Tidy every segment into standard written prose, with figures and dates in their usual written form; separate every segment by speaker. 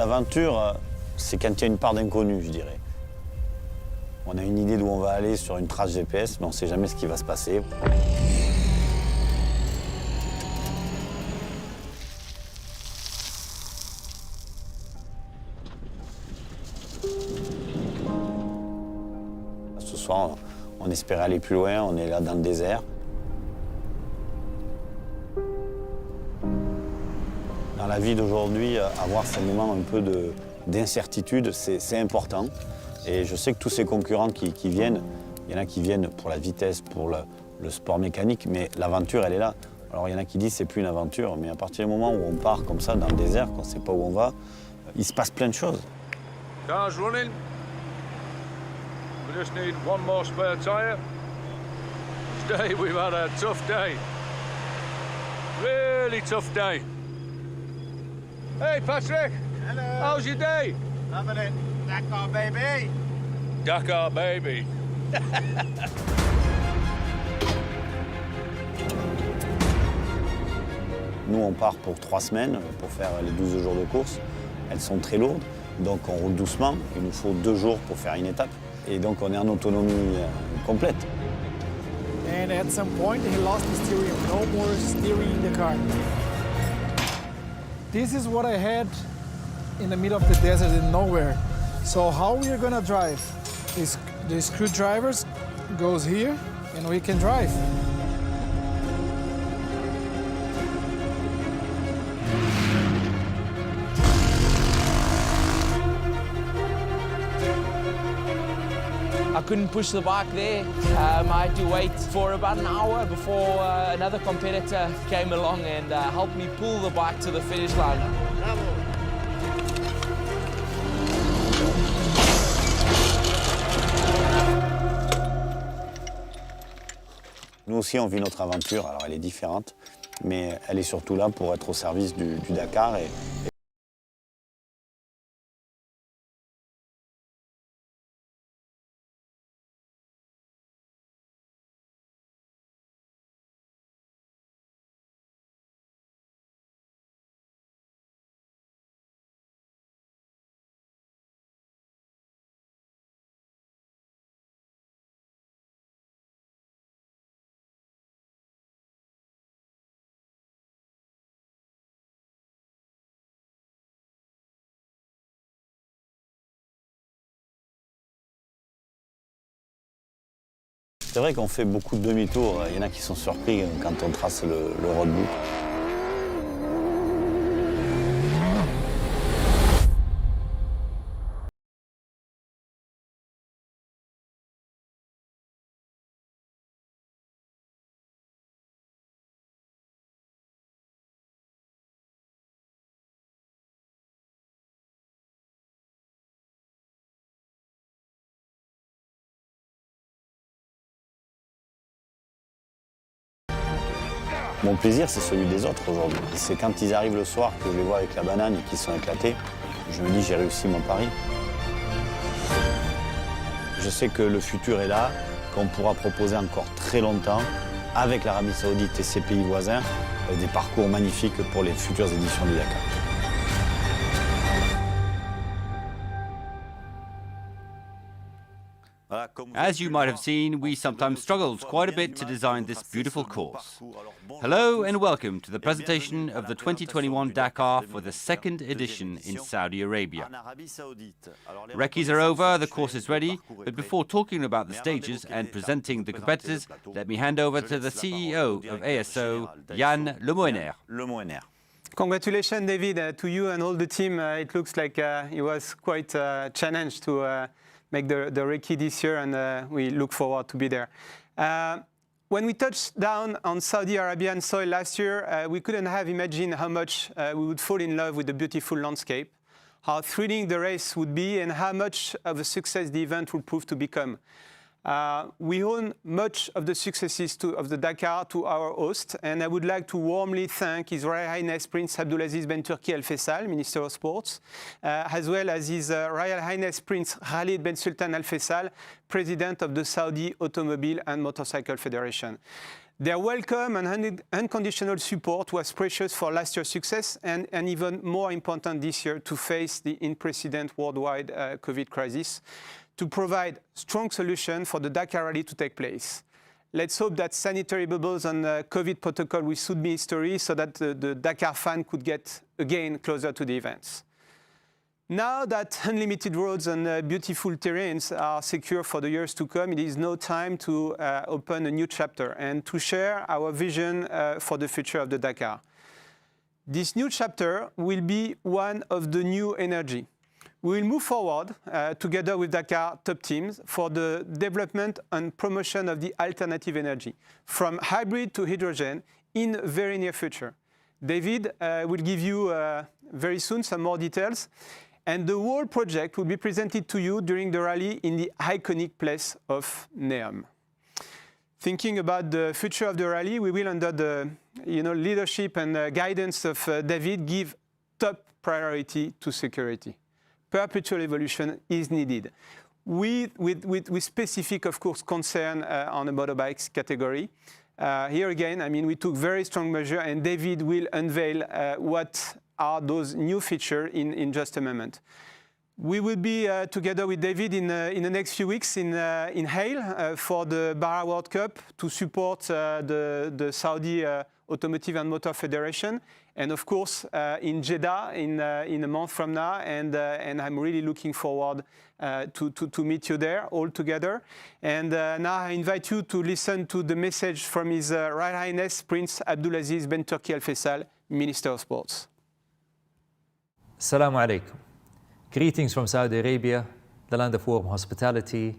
Speaker 1: L'aventure, c'est quand il y a une part d'inconnu, je dirais. On a une idée d'où on va aller sur une trace GPS, mais on ne sait jamais ce qui va se passer. Ce soir, on espérait aller plus loin, on est là dans le désert. Dans la vie d'aujourd'hui, avoir ces moments un peu d'incertitude, c'est important. Et je sais que tous ces concurrents qui viennent, il y en a qui viennent pour la vitesse, pour le sport mécanique, mais l'aventure, elle est là. Alors il y en a qui disent que c'est plus une aventure, mais à partir du moment où on part comme ça dans le désert, qu'on ne sait pas où on va, il se passe plein de choses.
Speaker 2: Car's running. We just need one more spare tire. Today we've had a tough day. Really tough day. Hey Patrick!
Speaker 3: Hello!
Speaker 2: How's your day?
Speaker 3: Loving it. Dakar, baby!
Speaker 2: Dakar, baby.
Speaker 1: Nous, on part pour 3 semaines pour faire les 12 jours de course. Elles sont très lourdes, donc on roule doucement. Il nous faut 2 jours pour faire une étape. Et donc on est en autonomie complète.
Speaker 4: And at some point he lost the steering. No more steering in the car. This is what I had in the middle of the desert in nowhere. So how we are gonna drive is the screwdrivers goes here and we can drive.
Speaker 5: I couldn't push the bike there. I had to wait for about an hour before another competitor came along and helped me pull the bike to the finish line.
Speaker 1: Nous aussi, on vit notre aventure. Alors elle est différente, mais elle est surtout là pour être au service du Dakar. C'est vrai qu'on fait beaucoup de demi-tours. Il y en a qui sont surpris quand on trace le roadbook. Mon plaisir, c'est celui des autres aujourd'hui. C'est quand ils arrivent le soir que je les vois avec la banane et qu'ils sont éclatés, je me dis j'ai réussi mon pari. Je sais que le futur est là, qu'on pourra proposer encore très longtemps, avec l'Arabie Saoudite et ses pays voisins, des parcours magnifiques pour les futures éditions du Dakar.
Speaker 6: As you might have seen, we sometimes struggled quite a bit to design this beautiful course. Hello and welcome to the presentation of the 2021 Dakar for the second edition in Saudi Arabia. Recce's are over, the course is ready, but before talking about the stages and presenting the competitors, let me hand over to the CEO of ASO, Yann Lemoynaire.
Speaker 7: Congratulations, David, to you and all the team. It looks like it was quite a challenge to make the recce this year, and we look forward to be there. When we touched down on Saudi Arabian soil last year, we couldn't have imagined how much we would fall in love with the beautiful landscape, how thrilling the race would be, and how much of a success the event would prove to become. We owe much of the successes of the Dakar to our host, and I would like to warmly thank His Royal Highness Prince Abdulaziz Ben Turki Al Faisal, Minister of Sports, as well as His Royal Highness Prince Khalid Ben Sultan Al Faisal, President of the Saudi Automobile and Motorcycle Federation. Their welcome and unconditional support was precious for last year's success and even more important this year to face the unprecedented worldwide COVID crisis, to provide strong solutions for the Dakar Rally to take place. Let's hope that sanitary bubbles and COVID protocol will soon be history so that the Dakar fan could get again closer to the events. Now that unlimited roads and beautiful terrains are secure for the years to come, it is now time to open a new chapter and to share our vision for the future of the Dakar. This new chapter will be one of the new energy. We will move forward together with Dakar top teams for the development and promotion of the alternative energy, from hybrid to hydrogen, in the very near future. David will give you very soon some more details. And the whole project will be presented to you during the rally in the iconic place of Neom. Thinking about the future of the rally, we will, under the leadership and guidance of David, give top priority to security. Perpetual evolution is needed, with specific, of course, concern on the motorbikes category. Here again, we took very strong measures, and David will unveil what are those new features in just a moment. We will be together with David in the next few weeks in Hale for the Bara World Cup to support the Saudi Automotive and Motor Federation, and of course in Jeddah in a month from now, and I'm really looking forward to meet you there all together. And now I invite you to listen to the message from His Royal Highness Prince Abdulaziz bin Turki Al Faisal, Minister of Sports.
Speaker 8: Assalamu alaikum. Greetings from Saudi Arabia, the land of warm hospitality,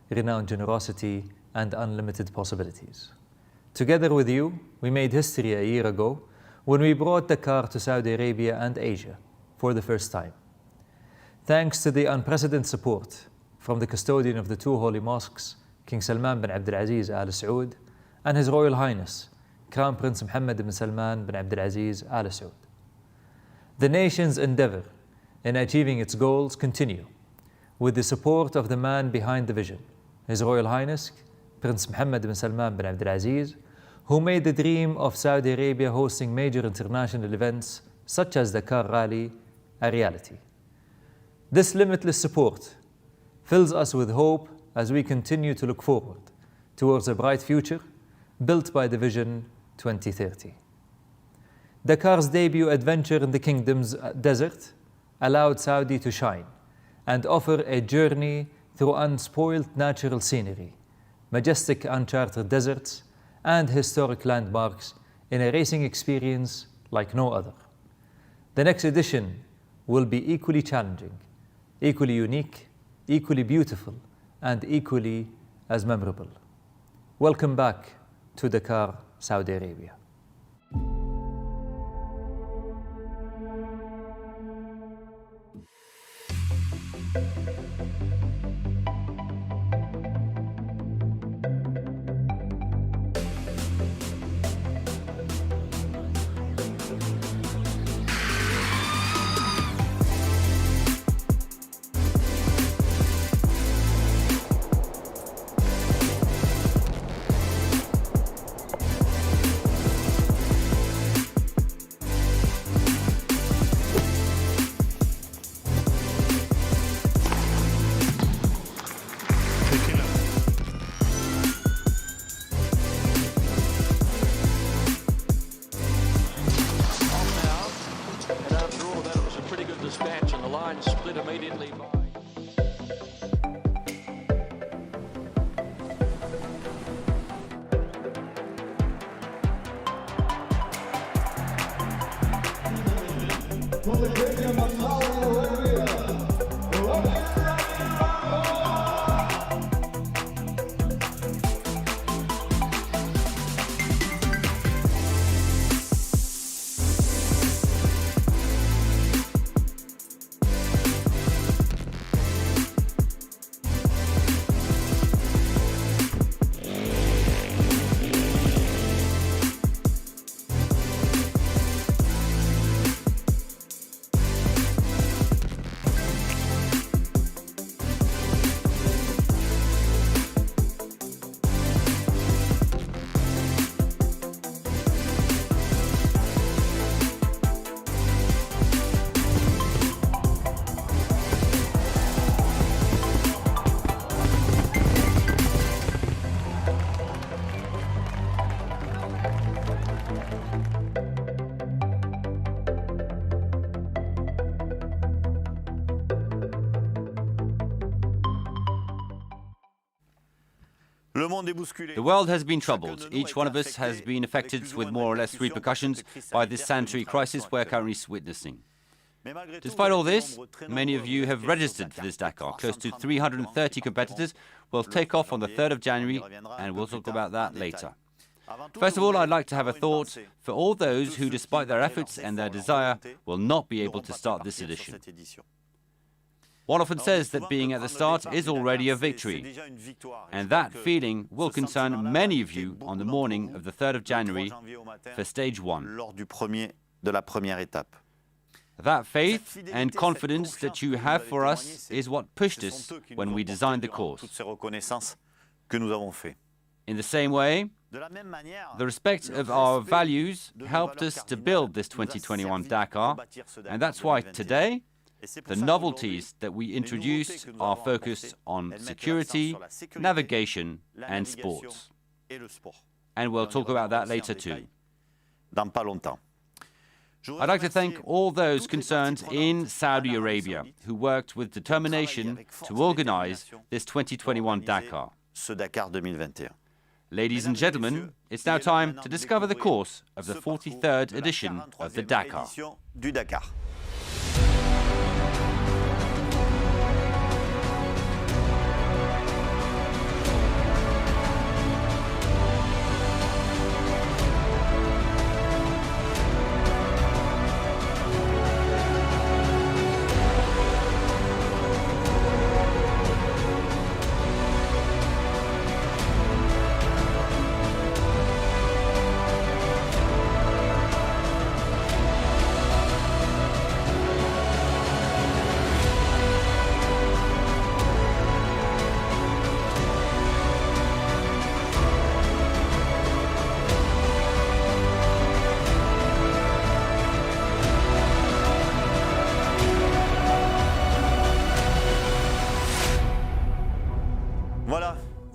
Speaker 8: renowned generosity, and unlimited possibilities. Together with you, we made history a year ago when we brought Dakar to Saudi Arabia and Asia for the first time. Thanks to the unprecedented support from the custodian of the two holy mosques, King Salman bin Abdulaziz Al Saud, and His Royal Highness, Crown Prince Mohammed bin Salman bin Abdulaziz Al Saud. The nation's endeavor in achieving its goals continue with the support of the man behind the vision, His Royal Highness Prince Mohammed bin Salman bin Abdulaziz, who made the dream of Saudi Arabia hosting major international events such as Dakar Rally a reality. This limitless support fills us with hope as we continue to look forward towards a bright future built by the Vision 2030. Dakar's debut adventure in the Kingdom's desert allowed Saudi to shine and offer a journey through unspoiled natural scenery, majestic uncharted deserts, and historic landmarks in a racing experience like no other. The next edition will be equally challenging, equally unique, equally beautiful, and equally as memorable. Welcome back to Dakar, Saudi Arabia.
Speaker 2: Split immediately by.
Speaker 6: The world has been troubled. Each one of us has been affected with more or less repercussions by this sanitary crisis we're currently witnessing. Despite all this, many of you have registered for this Dakar. Close to 330 competitors will take off on the 3rd of January, and we'll talk about that later. First of all, I'd like to have a thought for all those who, despite their efforts and their desire, will not be able to start this edition. One often says that being at the start is already a victory, and that feeling will concern many of you on the morning of the 3rd of January for stage 1. That faith and confidence that you have for us is what pushed us when we designed the course. In the same way, the respect of our values helped us to build this 2021 Dakar, and that's why today, the novelties that we introduced are focused on security, navigation, and sports. And we'll talk about that later too. I'd like to thank all those concerned in Saudi Arabia who worked with determination to organize this 2021 Dakar. Ladies and gentlemen, it's now time to discover the course of the 43rd edition of the Dakar.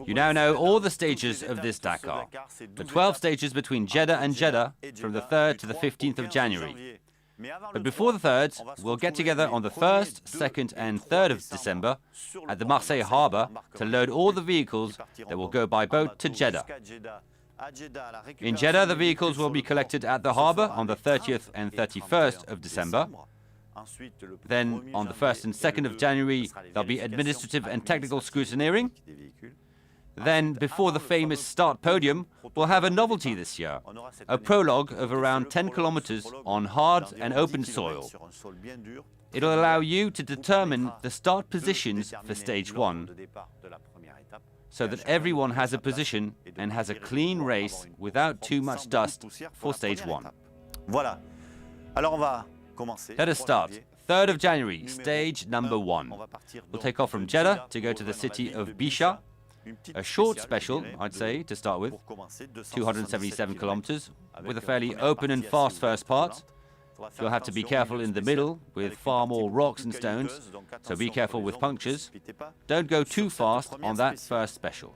Speaker 6: You now know all the stages of this Dakar, the 12 stages between Jeddah and Jeddah from the 3rd to the 15th of January. But before the 3rd, we'll get together on the 1st, 2nd and 3rd of December at the Marseille harbour to load all the vehicles that will go by boat to Jeddah. In Jeddah, the vehicles will be collected at the harbour on the 30th and 31st of December. Then, on the 1st and 2nd of January, there'll be administrative and technical scrutineering. Then, before the famous start podium, we'll have a novelty this year, a prologue of around 10 kilometers on hard and open soil. It'll allow you to determine the start positions for stage 1, so that everyone has a position and has a clean race without too much dust for stage 1. Let us start. 3rd of January, stage number 1. We'll take off from Jeddah to go to the city of Bisha. A short special, I'd say, to start with, 277 kilometers, with a fairly open and fast first part. You'll have to be careful in the middle, with far more rocks and stones, so be careful with punctures. Don't go too fast on that first special.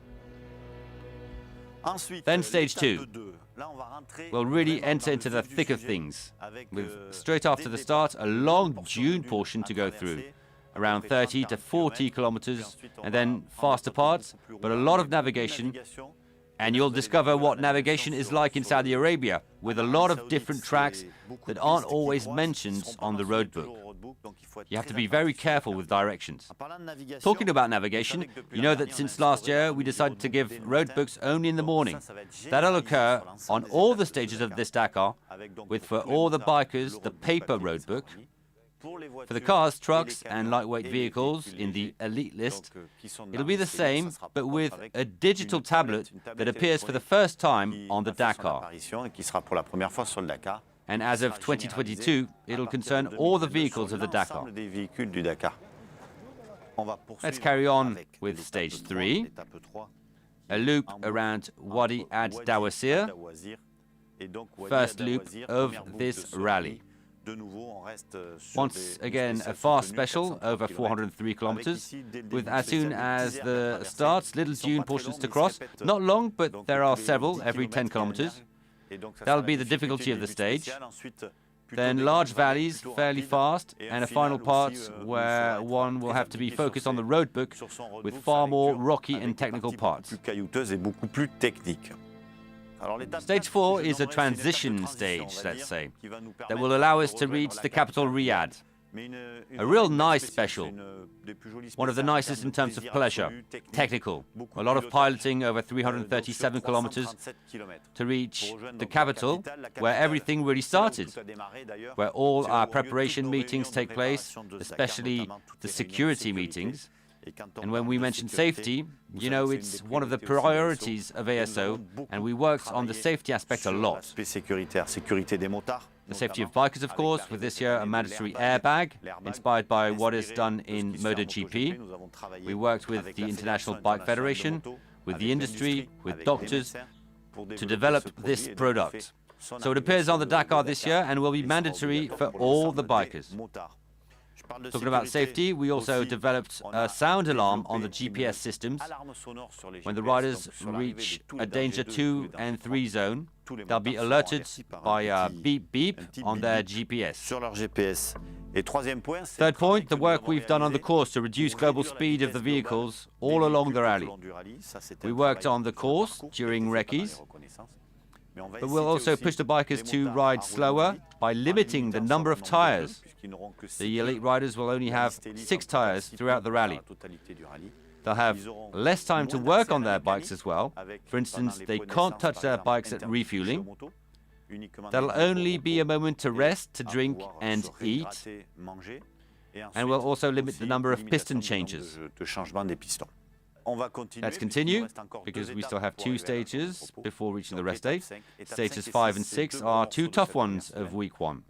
Speaker 6: Then stage 2. We'll really enter into the thick of things, with straight after the start, a long dune portion to go through. Around 30 to 40 kilometers, and then faster parts, but a lot of navigation. And you'll discover what navigation is like in Saudi Arabia, with a lot of different tracks that aren't always mentioned on the road book. You have to be very careful with directions. Talking about navigation, you know that since last year we decided to give road books only in the morning. That'll occur on all the stages of this Dakar, with for all the bikers the paper road book. For the cars, trucks and lightweight vehicles in the elite list, it'll be the same, but with a digital tablet that appears for the first time on the Dakar. And as of 2022, it'll concern all the vehicles of the Dakar. Let's carry on with stage 3, a loop around Wadi ad Dawasir, first loop of this rally. Once again, a fast special over 403 kilometers, with as soon as the starts, little dune portions to cross. Not long, but there are several every 10 kilometers. That'll be the difficulty of the stage. Then large valleys, fairly fast, and a final part where one will have to be focused on the road book with far more rocky and technical parts. Stage 4 is a transition stage, let's say, that will allow us to reach the capital Riyadh. A real nice special, one of the nicest in terms of pleasure, technical, a lot of piloting over 337 kilometers to reach the capital where everything really started, where all our preparation meetings take place, especially the security meetings. And when we mention safety, you know, it's one of the priorities of ASO, and we worked on the safety aspect a lot. The safety of bikers, of course, with this year a mandatory airbag, inspired by what is done in MotoGP. We worked with the International Bike Federation, with the industry, with doctors, to develop this product. So it appears on the Dakar this year and will be mandatory for all the bikers. Talking about safety, we also developed a sound alarm on the GPS systems. When the riders reach a danger 2 and 3 zone, they'll be alerted by a beep beep on their GPS. Third point, the work we've done on the course to reduce global speed of the vehicles all along the rally. We worked on the course during recce's, but we'll also push the bikers to ride slower by limiting the number of tires. The elite riders will only have 6 tires throughout the rally. They'll have less time to work on their bikes as well. For instance, they can't touch their bikes at refueling. There'll only be a moment to rest, to drink and eat. And we'll also limit the number of piston changes. Let's continue, because we still have 2 stages before reaching the rest day. Stages 5 and 6 are 2 tough ones of week 1.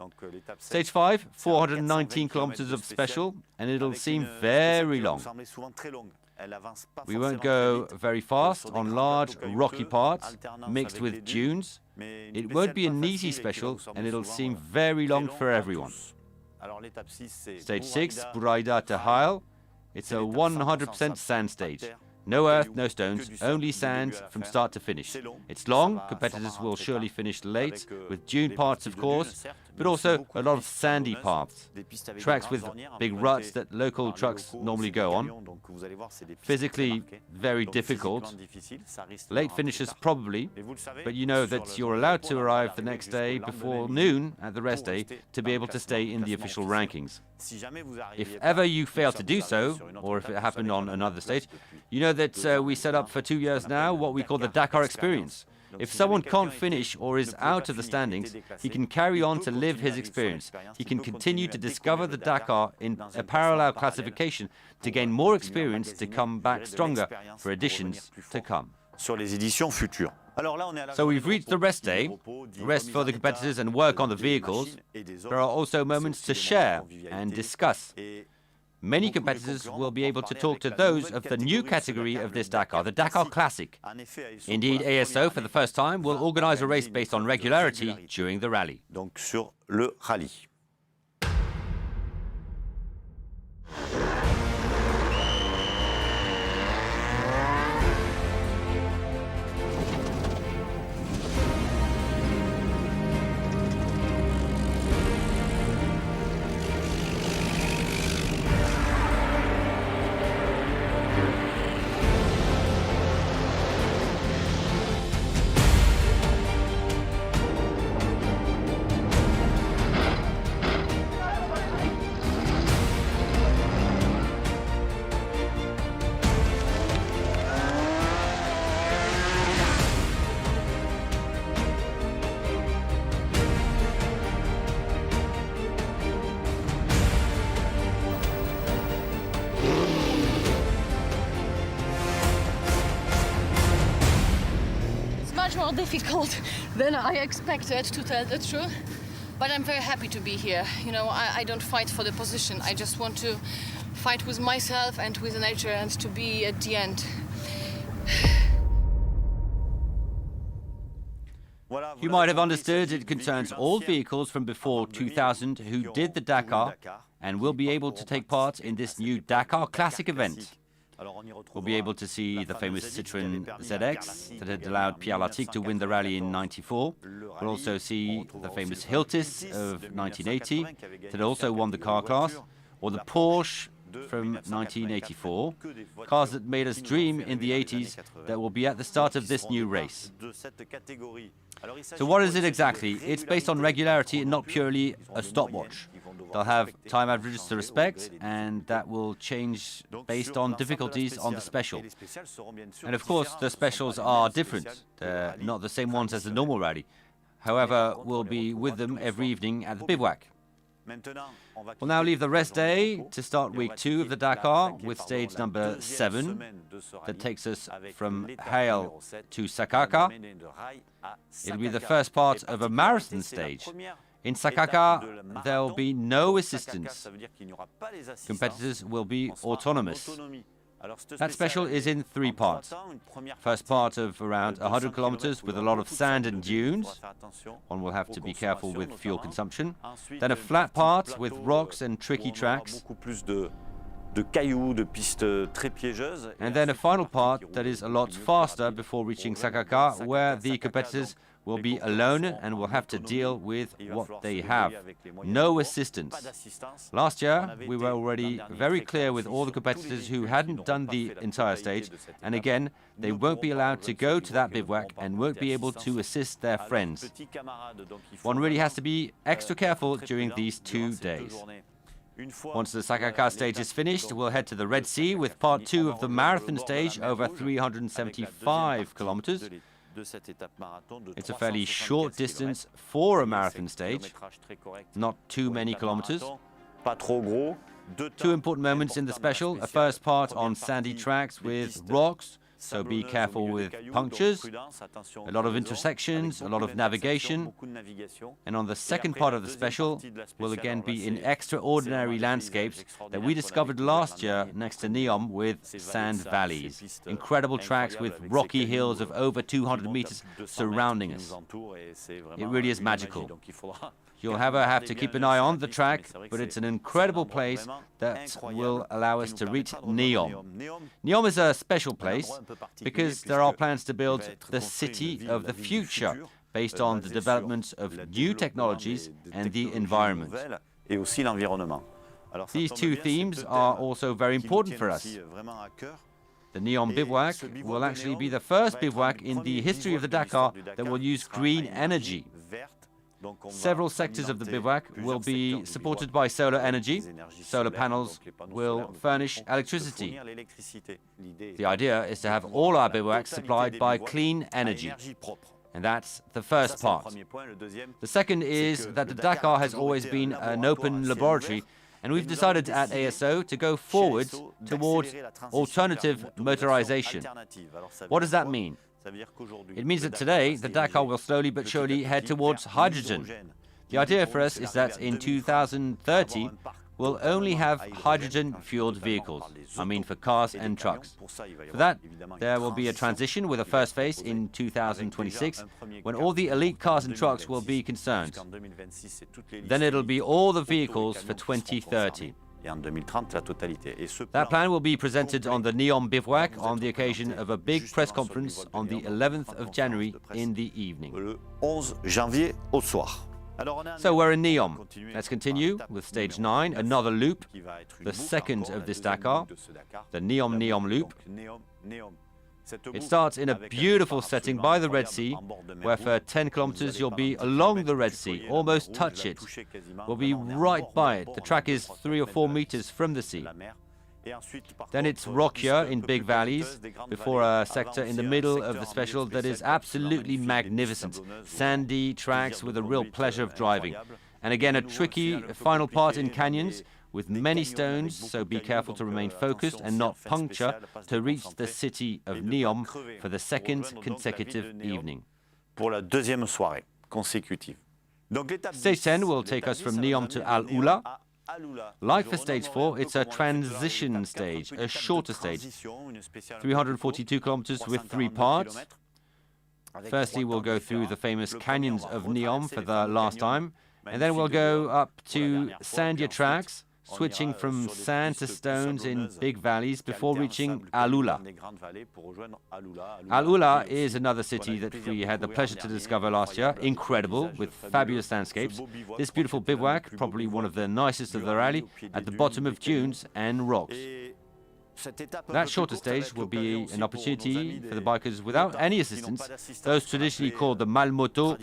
Speaker 6: Stage 5, 419 kilometers of special, and it'll seem very long. We won't go very fast on large rocky parts mixed with dunes. It won't be an easy special, and it'll seem very long for everyone. Stage 6, Buraida to Hail. It's a 100% sand stage. No earth, no stones, only sand from start to finish. It's long, competitors will surely finish late, with dune parts of course, but also a lot of sandy paths. Tracks with big ruts that local trucks normally go on. Physically very difficult. Late finishes probably, but you know that you're allowed to arrive the next day before noon at the rest day to be able to stay in the official rankings. If ever you fail to do so, or if it happened on another stage, you know that we set up for 2 years now what we call the Dakar experience. If someone can't finish or is out of the standings, he can carry on to live his experience. He can continue to discover the Dakar in a parallel classification to gain more experience to come back stronger for editions to come. So we've reached the rest day, rest for the competitors and work on the vehicles. There are also moments to share and discuss. Many competitors will be able to talk to those of the new category of this Dakar, the Dakar Classic. Indeed, ASO, for the first time, will organize a race based on regularity during the rally.
Speaker 9: More difficult than I expected, to tell the truth, but I'm very happy to be here. You know, I don't fight for the position. I just want to fight with myself and with nature and to be at the end.
Speaker 6: You might have understood it concerns all vehicles from before 2000 who did the Dakar and will be able to take part in this new Dakar Classic event. We'll be able to see the famous Citroën ZX that had allowed Al-Attiyah to win the rally in '94. We'll also see the famous Hiltis of 1980 that also won the car class, or the Porsche from 1984, cars that made us dream in the 80s that will be at the start of this new race. So what is it exactly? It's based on regularity and not purely a stopwatch. They'll have time averages to respect, and that will change based on difficulties on the special. And of course, the specials are different. They're not the same ones as the normal rally. However, we'll be with them every evening at the bivouac. We'll now leave the rest day to start week 2 of the Dakar with stage number 7 that takes us from Hail to Sakaka. It'll be the first part of a marathon stage. In Sakaka, there will be no assistance. Competitors will be autonomous. That special is in 3 parts. First part of around 100 kilometers with a lot of sand and dunes. One will have to be careful with fuel consumption. Then a flat part with rocks and tricky tracks. And then a final part that is a lot faster before reaching Sakaka, where the competitors will be alone and will have to deal with what they have. No assistance. Last year, we were already very clear with all the competitors who hadn't done the entire stage, and again, they won't be allowed to go to that bivouac and won't be able to assist their friends. One really has to be extra careful during these 2 days. Once the Sakaka stage is finished, we'll head to the Red Sea with part 2 of the marathon stage over 375 kilometers. It's a fairly short distance for a marathon stage, not too many kilometers. 2 important moments in the special, a first part on sandy tracks with rocks, so be careful with punctures, a lot of intersections, a lot of navigation. And on the second part of the special, we'll again be in extraordinary landscapes that we discovered last year next to Neom with sand valleys. Incredible tracks with rocky hills of over 200 meters surrounding us. It really is magical. You'll have to keep an eye on the track, but it's an incredible place that will allow us to reach Neom. Neom is a special place because there are plans to build the city of the future based on the development of new technologies and the environment. These 2 themes are also very important for us. The Neom bivouac will actually be the first bivouac in the history of the Dakar that will use green energy. Several sectors of the bivouac will be supported by solar energy. Solar panels will furnish electricity. The idea is to have all our bivouacs supplied by clean energy. And that's the first part. The second is that the Dakar has always been an open laboratory, and we've decided at ASO to go forward towards alternative motorization. What does that mean? It means that today, the Dakar will slowly but surely head towards hydrogen. The idea for us is that in 2030, we'll only have hydrogen-fueled vehicles, I mean for cars and trucks. For that, there will be a transition with a first phase in 2026, when all the elite cars and trucks will be concerned. Then it'll be all the vehicles for 2030. That plan will be presented on the Neom bivouac on the occasion of a big press conference on the 11th of January in the evening. So we're in Neom. Let's continue with stage 9, another loop, the second of this Dakar, the Neom loop. It starts in a beautiful setting by the Red Sea, where for 10 kilometers you'll be along the Red Sea, almost touch it. We'll be right by it. The track is 3 or 4 meters from the sea. Then it's rockier in big valleys, before a sector in the middle of the special that is absolutely magnificent. Sandy tracks with a real pleasure of driving. And again, a tricky final part in canyons, with many stones, so be careful to remain focused and not puncture to reach the city of Neom for the second consecutive evening. Stage 10 will take us from Neom to Al-Attiyah. Like for stage 4, it's a transition stage, a shorter stage, 342 kilometers with 3 parts. Firstly, we'll go through the famous canyons of Neom for the last time, and then we'll go up to sandier tracks, switching from sand to stones in big valleys before reaching Al-Ula. Al-Ula is another city that we had the pleasure to discover last year. Incredible, with fabulous landscapes. This beautiful bivouac, probably one of the nicest of the rally, at the bottom of dunes and rocks. That shorter stage will be an opportunity for the bikers without any assistance, those traditionally called the Malmoto,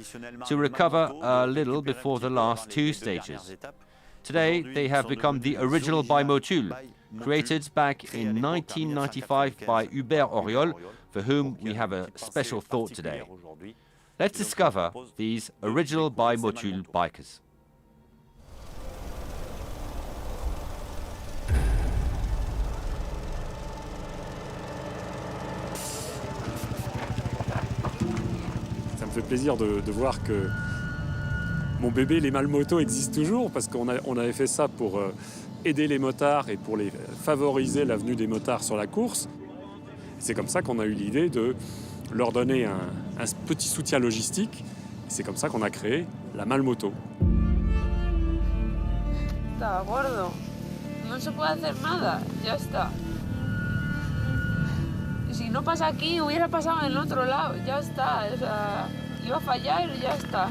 Speaker 6: to recover a little before the last two stages. Today, they have become the original bimotul, created back in 1995 by Hubert Auriol, for whom we have a special thought today. Let's discover these original bimotul bikers.
Speaker 10: Ça me fait plaisir de voir que mon bébé, les Malmoto, existent toujours, parce qu'on avait fait ça pour aider les motards et pour favoriser la venue des motards sur la course. C'est comme ça qu'on a eu l'idée de leur donner un petit soutien logistique. C'est comme ça qu'on a créé la Malmoto.
Speaker 11: Estaba gordo. No se puede hacer nada. Ya está. Si no pasa aquí, hubiera pasado en el otro lado. Ya está. O sea, iba a fallar y ya está.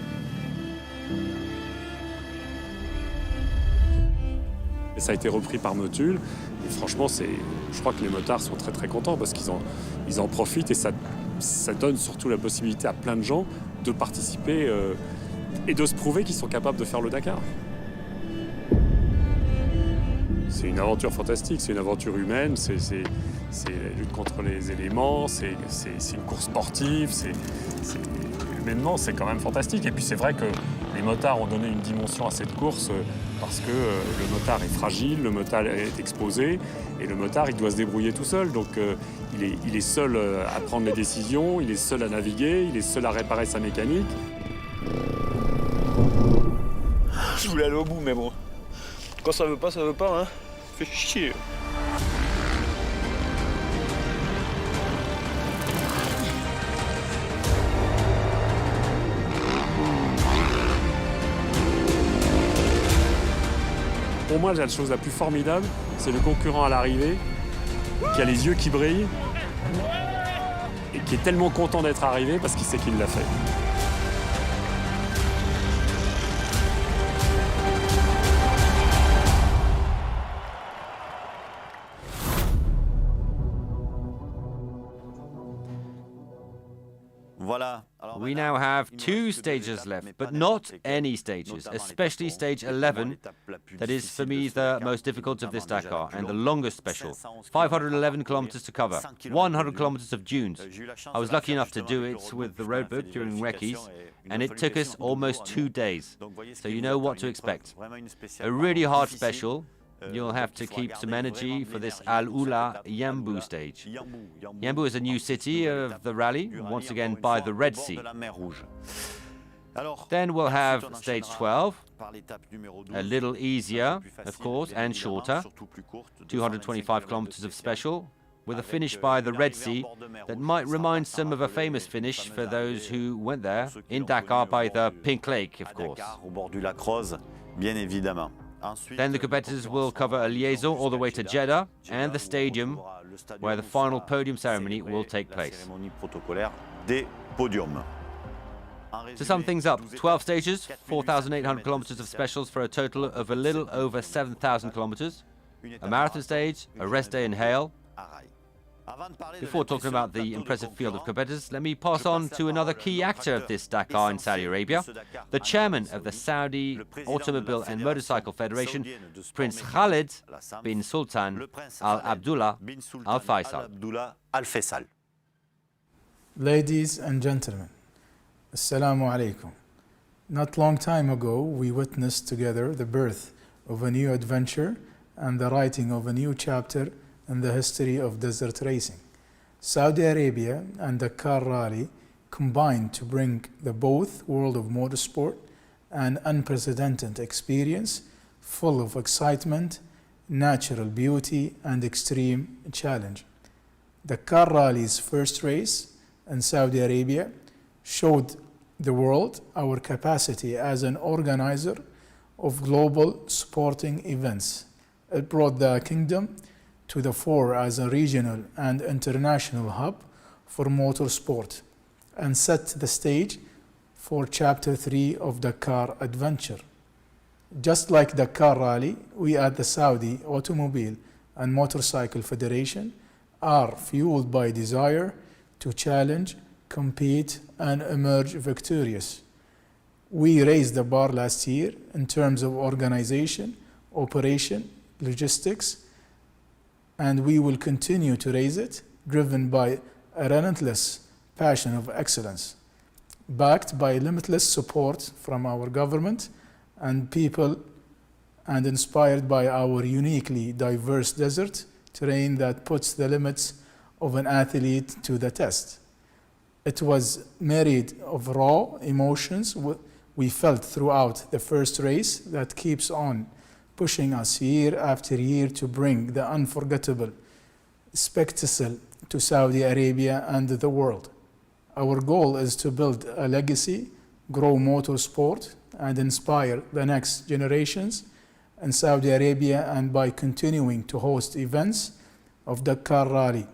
Speaker 10: Et ça a été repris par Motul. Et franchement, je crois que les motards sont très très contents parce qu'ils en profitent et ça donne surtout la possibilité à plein de gens de participer et de se prouver qu'ils sont capables de faire le Dakar. C'est une aventure fantastique, c'est une aventure humaine, c'est la lutte contre les éléments, c'est une course sportive, humainement c'est quand même fantastique. Et puis c'est vrai que les motards ont donné une dimension à cette course parce que le motard est fragile, le motard est exposé et le motard il doit se débrouiller tout seul. Donc il est seul à prendre les décisions, il est seul à naviguer, il est seul à réparer sa mécanique.
Speaker 12: Je voulais aller au bout mais bon, quand ça veut pas, hein. Fait chier.
Speaker 10: Pour moi, la chose la plus formidable, c'est le concurrent à l'arrivée, qui a les yeux qui brillent et qui est tellement content d'être arrivé parce qu'il sait qu'il l'a fait.
Speaker 6: We now have two stages left, but not any stages, especially stage 11. That is, for me, the most difficult of this Dakar and the longest special. 511 kilometers to cover, 100 kilometers of dunes. I was lucky enough to do it with the roadbook during recce's, and it took us almost 2 days. So you know what to expect. A really hard special. You'll have to keep some energy for this Al-Ula Yambu stage. Yambu is a new city of the rally, once again by the Red Sea. Then we'll have stage 12, a little easier, of course, and shorter, 225 kilometers of special, with a finish by the Red Sea that might remind some of a famous finish for those who went there in Dakar by the Pink Lake, of course. Then the competitors will cover a liaison all the way to Jeddah and the stadium where the final podium ceremony will take place. To sum things up, 12 stages, 4,800 kilometers of specials for a total of a little over 7,000 kilometers, a marathon stage, a rest day in Hale. Before talking about the impressive field of competitors, let me pass on to another key actor of this Dakar in Saudi Arabia, the chairman of the Saudi Automobile and Motorcycle Federation, Prince Khalid bin Sultan Al-Abdullah Al-Faisal.
Speaker 4: Ladies and gentlemen, Assalamu alaikum. Not long time ago, we witnessed together the birth of a new adventure and the writing of a new chapter in the history of desert racing. Saudi Arabia and the Dakar Rally combined to bring the both world of motorsport an unprecedented experience full of excitement, natural beauty and extreme challenge. The Dakar Rally's first race in Saudi Arabia showed the world our capacity as an organizer of global sporting events It brought the kingdom to the fore as a regional and international hub for motorsport and set the stage for Chapter 3 of Dakar Adventure. Just like Dakar Rally, we at the Saudi Automobile and Motorcycle Federation are fueled by desire to challenge, compete, and emerge victorious. We raised the bar last year in terms of organization, operation, logistics, and we will continue to raise it, driven by a relentless passion of excellence, backed by limitless support from our government and people, and inspired by our uniquely diverse desert terrain that puts the limits of an athlete to the test. It was married of raw emotions we felt throughout the first race that keeps on pushing us year after year to bring the unforgettable spectacle to Saudi Arabia and the world. Our goal is to build a legacy, grow motorsport, and inspire the next generations in Saudi Arabia, and by continuing to host events of Dakar Rally.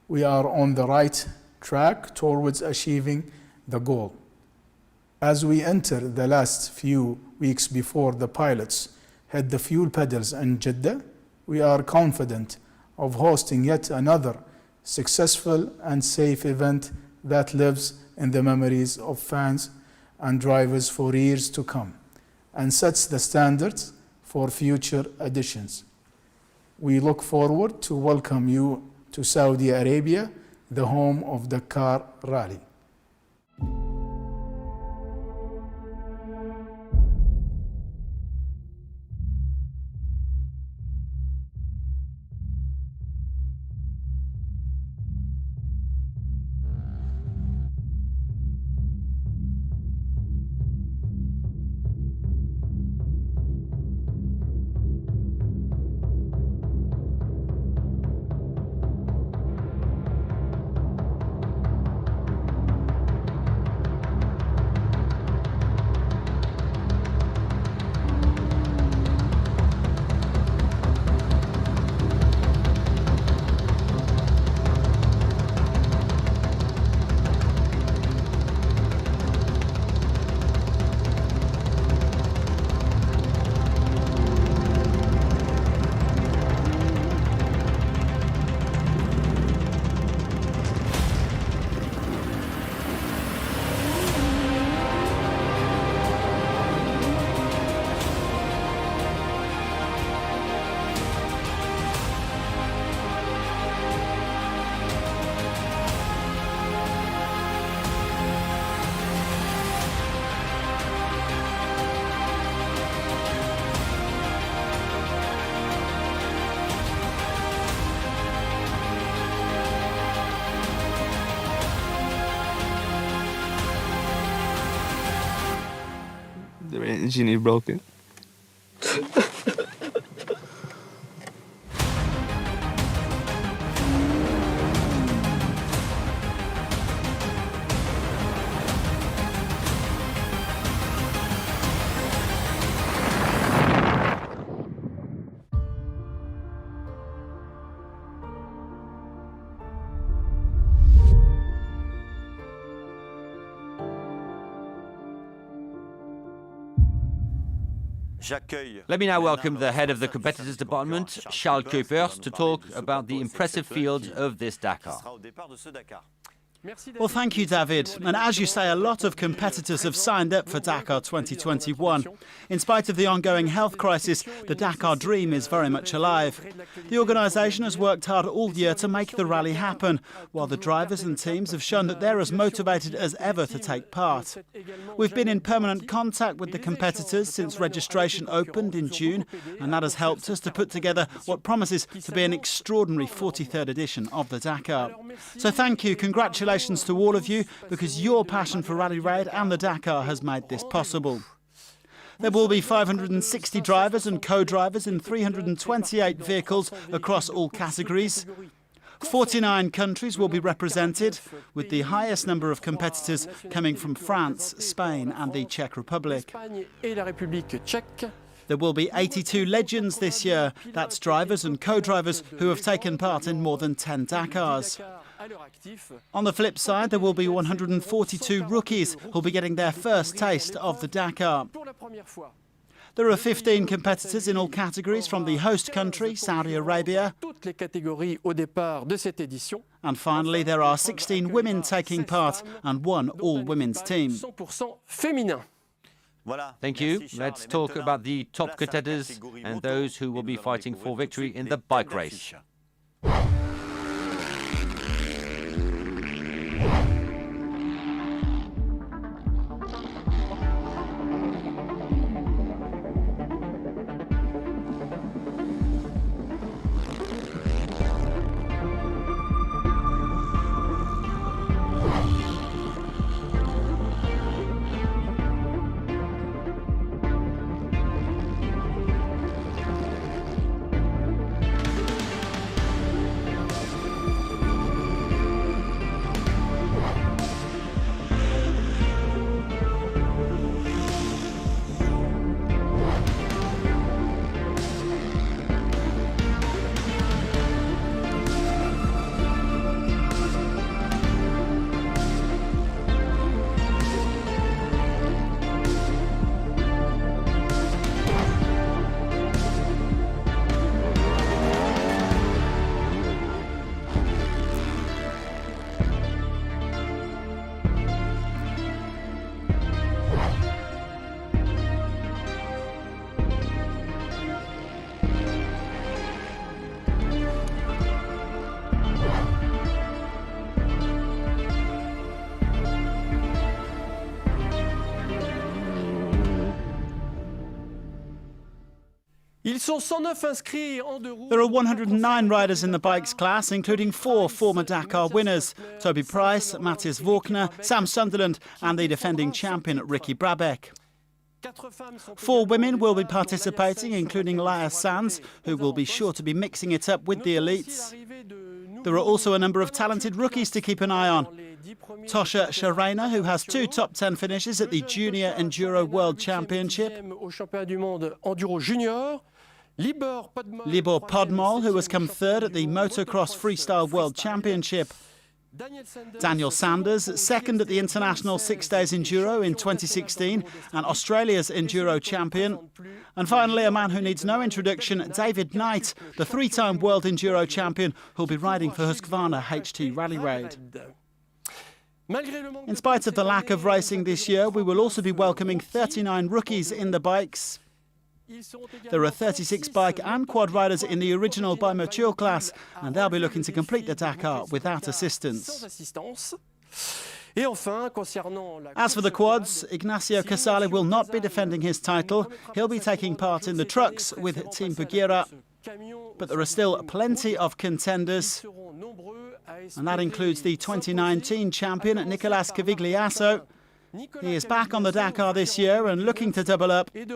Speaker 4: We are on the right track towards achieving the goal. As we enter the last few weeks before the pilots hit the fuel pedals in Jeddah, we are confident of hosting yet another successful and safe event that lives in the memories of fans and drivers for years to come and sets the standards for future editions. We look forward to welcome you to Saudi Arabia, the home of Dakar Rally.
Speaker 12: The engine is broken.
Speaker 6: Let me now welcome the head of the competitors department, Charles Kuipers, to talk about the impressive field of this Dakar.
Speaker 13: Well, thank you, David. And as you say, a lot of competitors have signed up for Dakar 2021. In spite of the ongoing health crisis, the Dakar dream is very much alive. The organisation has worked hard all year to make the rally happen, while the drivers and teams have shown that they're as motivated as ever to take part. We've been in permanent contact with the competitors since registration opened in June, and that has helped us to put together what promises to be an extraordinary 43rd edition of the Dakar. So thank you, congratulations to all of you, because your passion for Rally Raid and the Dakar has made this possible. There will be 560 drivers and co-drivers in 328 vehicles across all categories. 49 countries will be represented, with the highest number of competitors coming from France, Spain and the Czech Republic. There will be 82 legends this year. That's drivers and co-drivers who have taken part in more than 10 Dakars. On the flip side, there will be 142 rookies who'll be getting their first taste of the Dakar. There are 15 competitors in all categories from the host country, Saudi Arabia. And finally, there are 16 women taking part and one all-women's team.
Speaker 6: Thank you. Let's talk about the top contenders and those who will be fighting for victory in the bike race.
Speaker 13: There are 109 riders in the bikes class, including 4 former Dakar winners: Toby Price, Matthias Walkner, Sam Sunderland and the defending champion Ricky Brabeck. 4 women will be participating, including Laia Sanz, who will be sure to be mixing it up with the elites. There are also a number of talented rookies to keep an eye on. Tosha Sharena, who has 2 top 10 finishes at the Junior Enduro World Championship. Libor Podmol, who has come 3rd at the Motocross Freestyle World Championship. Daniel Sanders, 2nd at the International 6 Days Enduro in 2016 and Australia's Enduro champion. And finally, a man who needs no introduction, David Knight, the 3-time World Enduro champion, who'll be riding for Husqvarna HT Rally Raid. In spite of the lack of racing this year, we will also be welcoming 39 rookies in the bikes. There are 36 bike and quad riders in the original bimoteur class, and they'll be looking to complete the Dakar without assistance. As for the quads, Ignacio Casale will not be defending his title. He'll be taking part in the trucks with Team Bugira. But there are still plenty of contenders, and that includes the 2019 champion Nicolas Cavigliasso. He is back on the Dakar this year and looking to double up. There's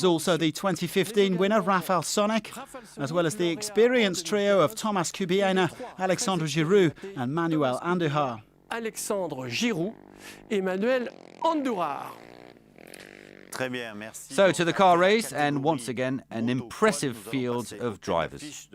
Speaker 13: also the 2015 winner Rafael Sonic, as well as the experienced trio of Thomas Kubiena, Alexandre Giroux and Manuel Andujar.
Speaker 6: So to the car race, and once again an impressive field of drivers.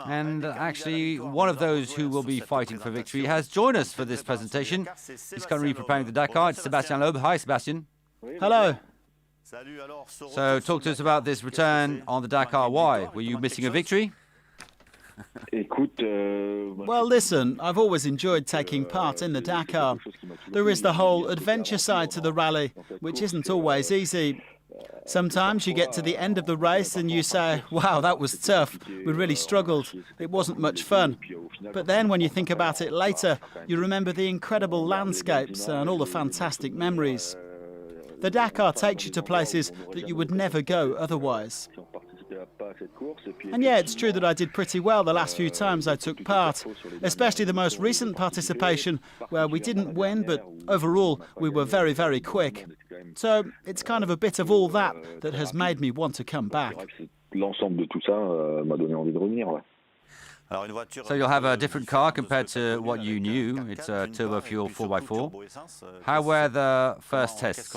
Speaker 6: And actually, one of those who will be fighting for victory has joined us for this presentation. He's currently preparing the Dakar. It's Sébastien Loeb. Hi, Sébastien.
Speaker 13: Hello.
Speaker 6: So talk to us about this return on the Dakar. Why? Were you missing a victory?
Speaker 13: Well, listen, I've always enjoyed taking part in the Dakar. There is the whole adventure side to the rally, which isn't always easy. Sometimes you get to the end of the race and you say, wow, that was tough. We really struggled. It wasn't much fun. But then when you think about it later, you remember the incredible landscapes and all the fantastic memories. The Dakar takes you to places that you would never go otherwise. And yeah, it's true that I did pretty well the last few times I took part, especially the most recent participation where we didn't win, but overall we were very, very quick. So it's kind of a bit of all that that has made me want to come back.
Speaker 6: So you'll have a different car compared to what you knew. It's a turbo fuel 4x4. How were the first tests?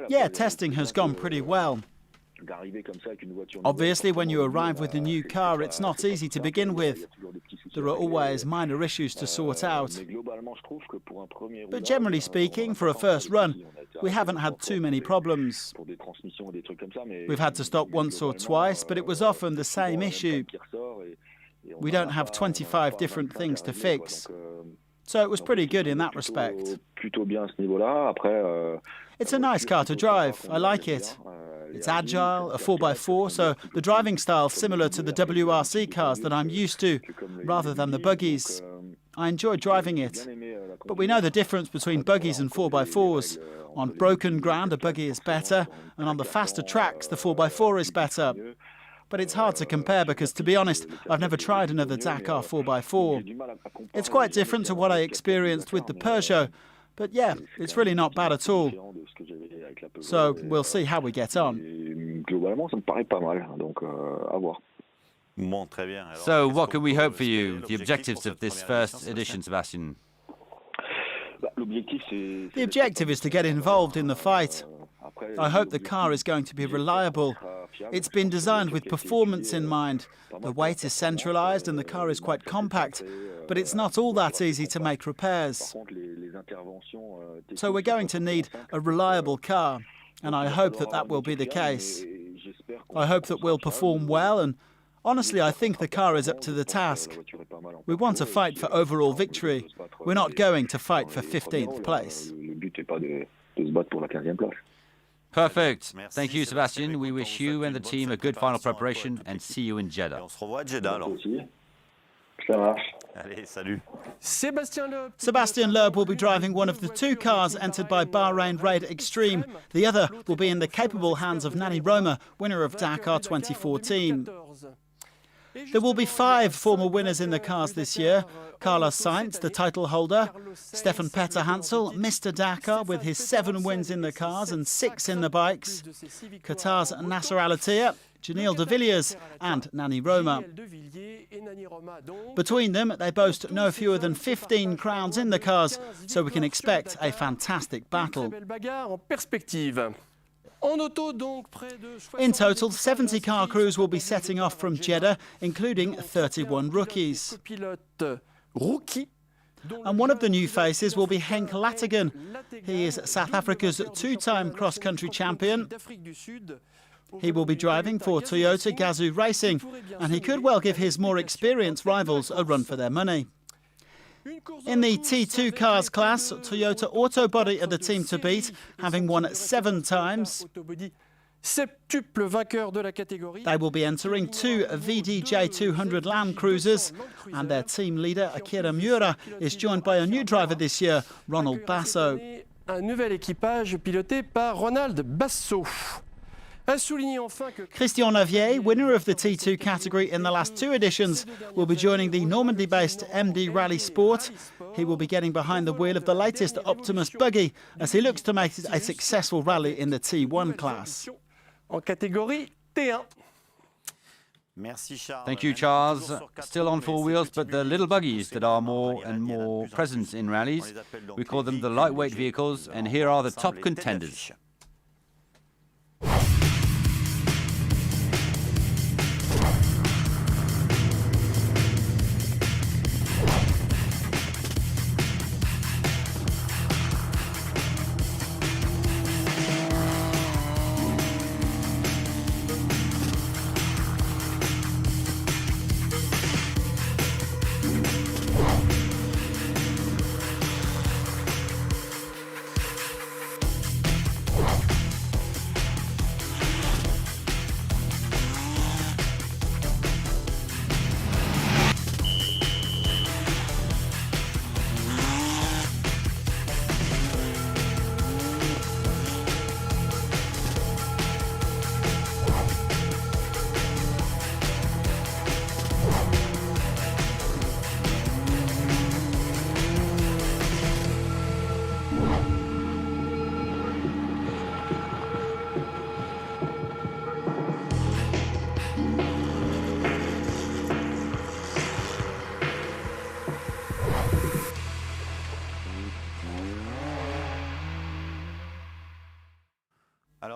Speaker 13: Yeah, testing has gone pretty well. Obviously, when you arrive with a new car, it's not easy to begin with. There are always minor issues to sort out. But generally speaking, for a first run, we haven't had too many problems. We've had to stop once or twice, but it was often the same issue. We don't have 25 different things to fix. So it was pretty good in that respect. It's a nice car to drive. I like it. It's agile, a 4x4, so the driving style's similar to the WRC cars that I'm used to, rather than the buggies. I enjoy driving it. But we know the difference between buggies and 4x4s. On broken ground, a buggy is better, and on the faster tracks, the 4x4 is better. But it's hard to compare because, to be honest, I've never tried another Dakar 4x4. It's quite different to what I experienced with the Peugeot, but yeah, it's really not bad at all. So we'll see how we get on.
Speaker 6: So what can we hope for you, the objectives of this first edition, Sébastien?
Speaker 13: The objective is to get involved in the fight. I hope the car is going to be reliable. It's been designed with performance in mind. The weight is centralised and the car is quite compact, but it's not all that easy to make repairs. So we're going to need a reliable car, and I hope that that will be the case. I hope that we'll perform well, and honestly, I think the car is up to the task. We want to fight for overall victory. We're not going to fight for 15th place.
Speaker 6: Perfect. Thank you, Sébastien. We wish you and the team a good final preparation and see you in Jeddah.
Speaker 13: Sébastien Loeb will be driving one of the two cars entered by Bahrain Raid Extreme. The other will be in the capable hands of Nani Roma, winner of Dakar 2014. There will be 5 former winners in the cars this year. Carlos Sainz, the title holder. Stefan Peter Hansel, Mr. Dakar, with his 7 wins in the cars and 6 in the bikes. Qatar's Nasser Al-Attiyah, Janelle de Villiers and Nani Roma. Between them, they boast no fewer than 15 crowns in the cars, so we can expect a fantastic battle. In total, 70 car crews will be setting off from Jeddah, including 31 rookies. And one of the new faces will be Henk Lattegen. He is South Africa's 2-time cross-country champion. He will be driving for Toyota Gazoo Racing, and he could well give his more experienced rivals a run for their money. In the T2 cars class, Toyota Autobody are the team to beat, having won 7 times. They will be entering 2 VDJ 200 Land Cruisers, and their team leader, Akira Miura, is joined by a new driver this year, Ronald Basso. Christian Lavier, winner of the T2 category in the last 2 editions, will be joining the Normandy-based MD Rally Sport. He will be getting behind the wheel of the latest Optimus buggy as he looks to make it a successful rally in the T1 class.
Speaker 6: Thank you, Charles. Still on 4 wheels, but the little buggies that are more and more present in rallies. We call them the lightweight vehicles, and here are the top contenders.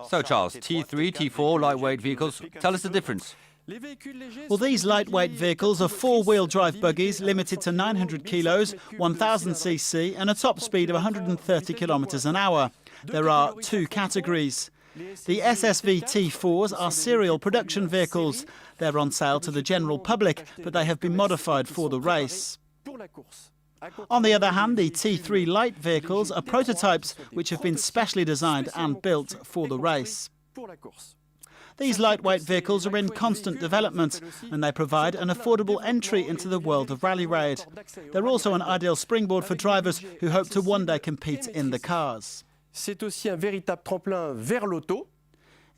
Speaker 6: So Charles, T3, T4 lightweight vehicles, tell us the difference.
Speaker 13: Well, these lightweight vehicles are four-wheel drive buggies limited to 900 kilos, 1000 cc and a top speed of 130 kilometers an hour. There are two categories. The SSV T4s are serial production vehicles. They're on sale to the general public, but they have been modified for the race. On the other hand, the T3 light vehicles are prototypes which have been specially designed and built for the race. These lightweight vehicles are in constant development and they provide an affordable entry into the world of rally raid. They're also an ideal springboard for drivers who hope to one day compete in the cars.
Speaker 14: C'est aussi un véritable tremplin vers l'auto.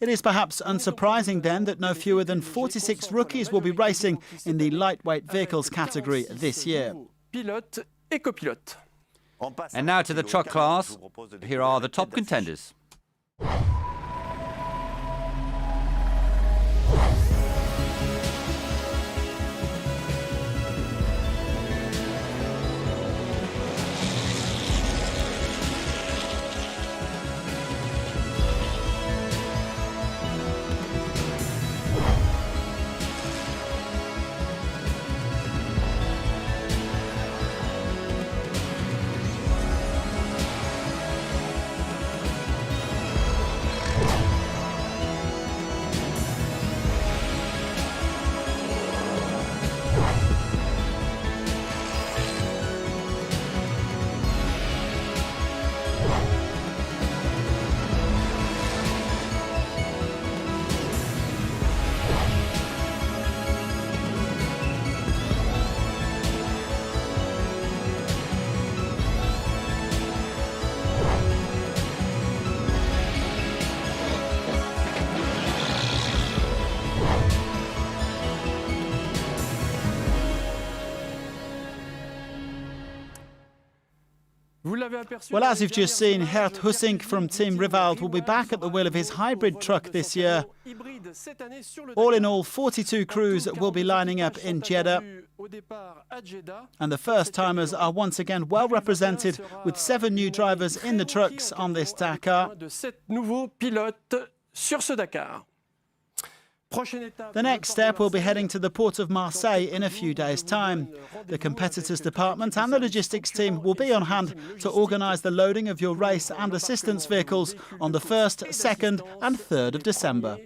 Speaker 13: It is perhaps unsurprising then that no fewer than 46 rookies will be racing in the lightweight vehicles category this year.
Speaker 14: Pilote et copilote.
Speaker 6: And now to the truck class. Here are the top contenders.
Speaker 13: Well, as you've just seen, Gert Hussink from Team Rivald will be back at the wheel of his hybrid truck this year. All in all, 42 crews will be lining up in Jeddah. And the first-timers are once again well represented with 7 new drivers in the trucks on this Dakar. The next step will be heading to the port of Marseille in a few days' time. The competitors department and the logistics team will be on hand to organise the loading of your race and assistance vehicles on the 1st, 2nd and 3rd of December.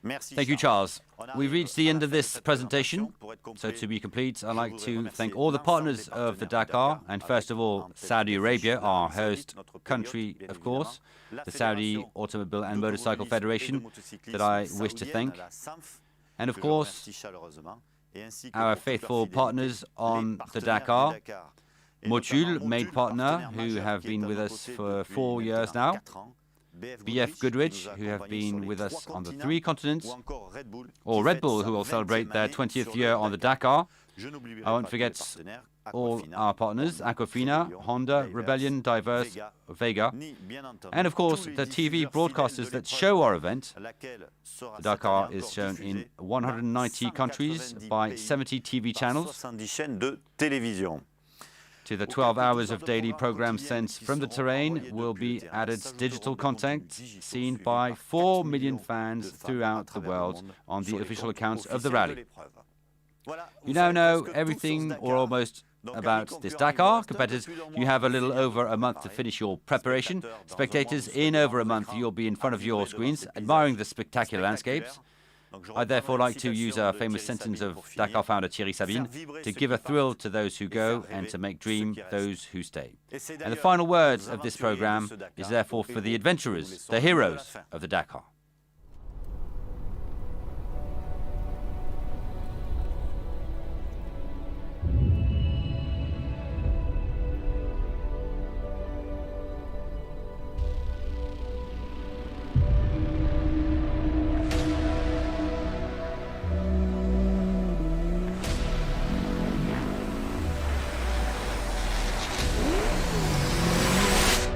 Speaker 6: Thank you, Charles. We've reached the end of this presentation. So to be complete, I'd like to thank all the partners of the Dakar, and first of all, Saudi Arabia, our host country, of course, the Saudi Automobile and Motorcycle Federation, that I wish to thank, and of course, our faithful partners on the Dakar, Motul, main partner, who have been with us for 4 years now, BF Goodrich, who have been with us on the 3 continents, or Red Bull, who will celebrate their 20th year on the Dakar. I won't forget all our partners, Aquafina, Honda, Rebellion, Diverse, Vega, and of course the TV broadcasters that show our event. The Dakar is shown in 190 countries by 70 TV channels. To the 12 hours of daily programs sent from the terrain will be added digital content seen by 4 million fans throughout the world on the official accounts of the rally. You now know everything or almost about this Dakar. Competitors, you have a little over a month to finish your preparation. Spectators, in over a month you'll be in front of your screens admiring the spectacular landscapes. I'd therefore like to use a famous sentence of Dakar founder Thierry Sabine to give a thrill to those who go and to make dream those who stay. And the final words of this program is therefore for the adventurers, the heroes of the Dakar.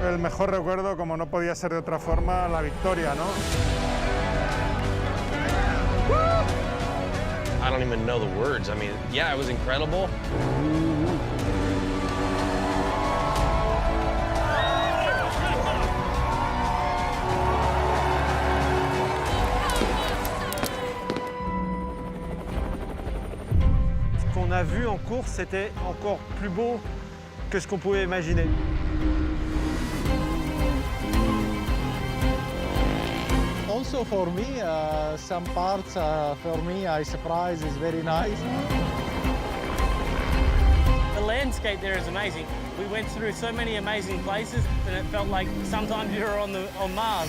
Speaker 15: El mejor recuerdo, como no podía ser de otra forma, la victoria, ¿no?
Speaker 16: I don't even know the words. I mean, yeah, it was incredible.
Speaker 17: a vu en course, c'était encore plus beau que ce qu'on pouvait imaginer.
Speaker 18: Also for me, some parts for me, I surprise is very nice.
Speaker 19: The landscape there is amazing. We went through so many amazing places and it felt like sometimes you were on Mars.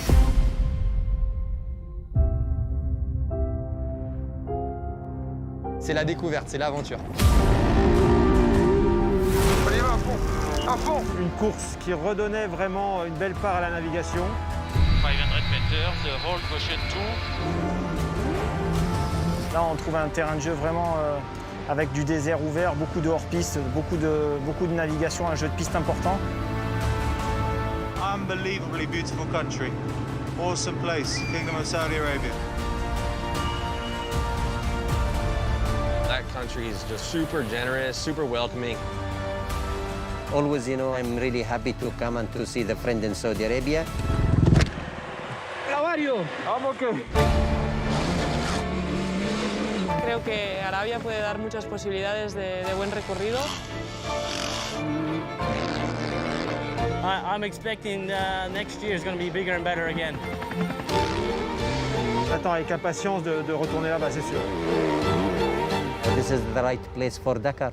Speaker 20: C'est la découverte, c'est l'aventure.
Speaker 17: On y va à fond. Une course qui redonnait vraiment une belle part à la navigation.
Speaker 19: 500 meters, the whole Goshen Tour.
Speaker 17: Là, on trouve un terrain de jeu vraiment avec du désert ouvert, beaucoup de hors-piste, beaucoup de navigation, un jeu de piste important.
Speaker 3: Unbelievably beautiful country. Awesome place, Kingdom of Saudi Arabia.
Speaker 16: That country is just super generous, super welcoming.
Speaker 21: Always, you know, I'm really happy to come and to see the friend in Saudi Arabia.
Speaker 19: How are you?
Speaker 17: I'm okay.
Speaker 11: Creo que Arabia puede dar muchas posibilidades de buen recorrido.
Speaker 19: I'm expecting next year is going to be bigger and better again.
Speaker 17: J'attends avec impatience de retourner là-bas, c'est sûr.
Speaker 21: This is the right place for Dakar.